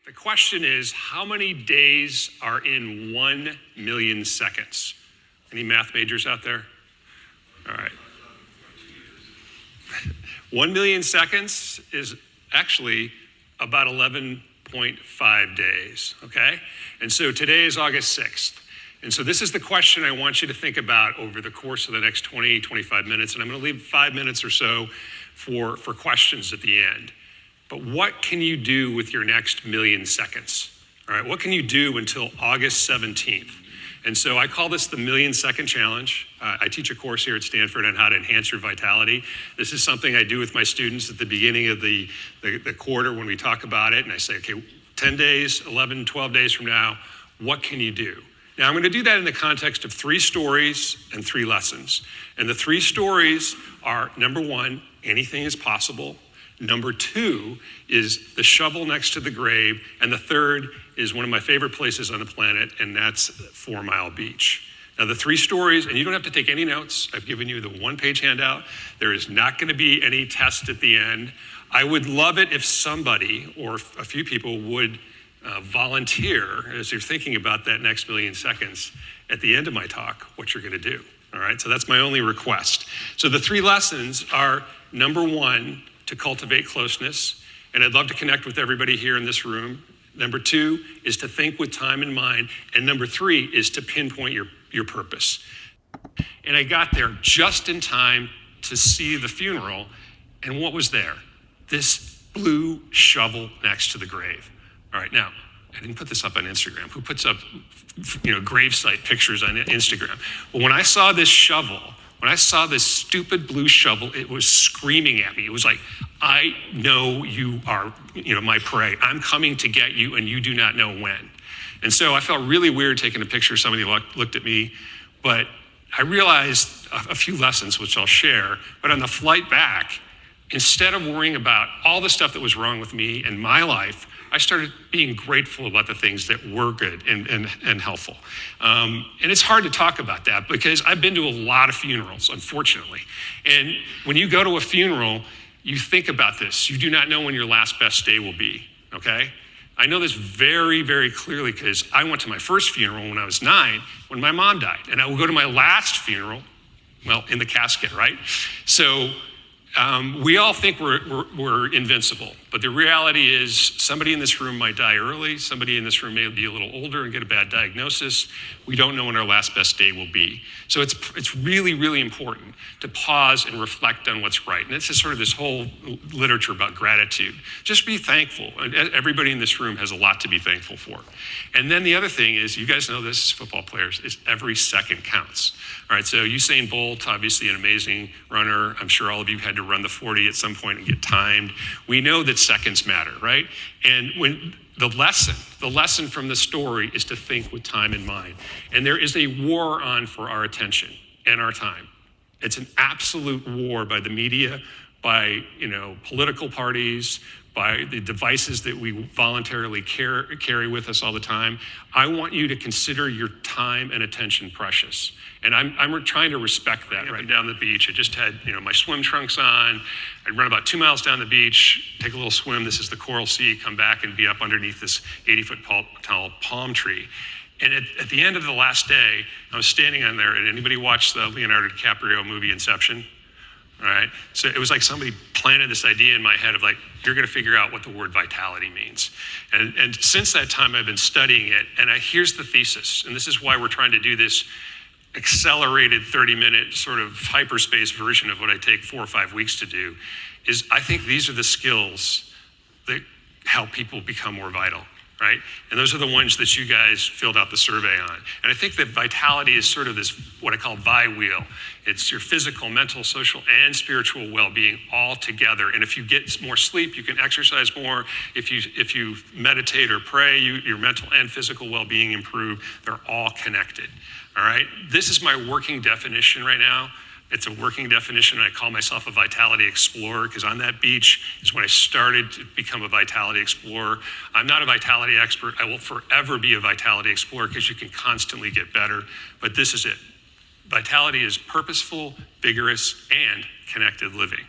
The question is, how many days are in 1 million seconds? Any math majors out there? All right. 1 million seconds is actually about 11.5 days, okay? And so today is August 6th. And so this is the question I want you to think about over the course of the next 20, 25 minutes. And I'm gonna leave 5 minutes or so for questions at the end. But what can you do with your next million seconds? All right, what can you do until August 17th? And so I call this the 1,000,000-second challenge. I teach a course here at Stanford on how to enhance your vitality. This is something I do with my students at the beginning of the quarter when we talk about it. And I say, okay, 10 days, 11, 12 days from now, what can you do? Now I'm gonna do that in the context of 3 stories and 3 lessons. And the 3 stories are, number 1, anything is possible. Number 2 is the shovel next to the grave. And the 3rd is one of my favorite places on the planet, and that's 4 Mile Beach. Now the 3 stories, and you don't have to take any notes. I've given you the 1-page handout. There is not gonna be any test at the end. I would love it if somebody or a few people would volunteer as you're thinking about that next 1,000,000 seconds at the end of my talk, what you're gonna do, all right? So that's my only request. So the 3 lessons are, number 1, to cultivate closeness, and I'd love to connect with everybody here in this room. Number 2 is to think with time in mind, and number 3 is to pinpoint your purpose. And I got there just in time to see the funeral, and what was there? This blue shovel next to the grave. All right, now, I didn't put this up on Instagram. Who puts up, gravesite pictures on Instagram? But when I saw this shovel, when I saw this stupid blue shovel, it was screaming at me. It was like, I know you are, my prey. I'm coming to get you, and you do not know when. And so I felt really weird taking a picture. Somebody looked at me, but I realized a few lessons, which I'll share. But on the flight back, instead of worrying about all the stuff that was wrong with me and my life, I started being grateful about the things that were good and helpful. And it's hard to talk about that because I've been to a lot of funerals, unfortunately. And when you go to a funeral, you think about this. You do not know when your last best day will be, okay? I know this very, very clearly because I went to my first funeral when I was 9, when my mom died. And I will go to my last funeral, well, in the casket, right? So we all think we're invincible, but the reality is somebody in this room might die early. Somebody in this room may be a little older and get a bad diagnosis. We don't know when our last best day will be. So it's really, really important to pause and reflect on what's right. And this is sort of this whole literature about gratitude. Just be thankful. Everybody in this room has a lot to be thankful for. And then the other thing is, you guys know this as football players, is every second counts. All right, so Usain Bolt, obviously an amazing runner. I'm sure all of you had to run the 40 at some point and get timed. We know that seconds matter, right? And when the lesson from the story is to think with time in mind. And there is a war on for our attention and our time. It's an absolute war by the media, by political parties, by the devices that we voluntarily carry with us all the time. I want you to consider your time and attention precious. And I'm trying to respect that. Right down the beach, I just had my swim trunks on. I'd run about 2 miles down the beach, take a little swim. This is the Coral Sea, come back and be up underneath this 80-foot tall palm tree. And at the end of the last day, I was standing on there, and anybody watched the Leonardo DiCaprio movie Inception? All right, so it was like somebody planted this idea in my head of like, you're gonna figure out what the word vitality means. And since that time, I've been studying it, and here's the thesis, and this is why we're trying to do this accelerated 30-minute sort of hyperspace version of what I take 4 or 5 weeks to do, is I think these are the skills that help people become more vital, right? And those are the ones that you guys filled out the survey on. And I think that vitality is sort of this, what I call vi-wheel. It's your physical, mental, social, and spiritual well-being all together. And if you get more sleep, you can exercise more. If you meditate or pray, your mental and physical well-being improve. They're all connected, all right? This is my working definition right now. It's a working definition. I call myself a vitality explorer because on that beach is when I started to become a vitality explorer. I'm not a vitality expert. I will forever be a vitality explorer because you can constantly get better. But this is it. Vitality is purposeful, vigorous, and connected living.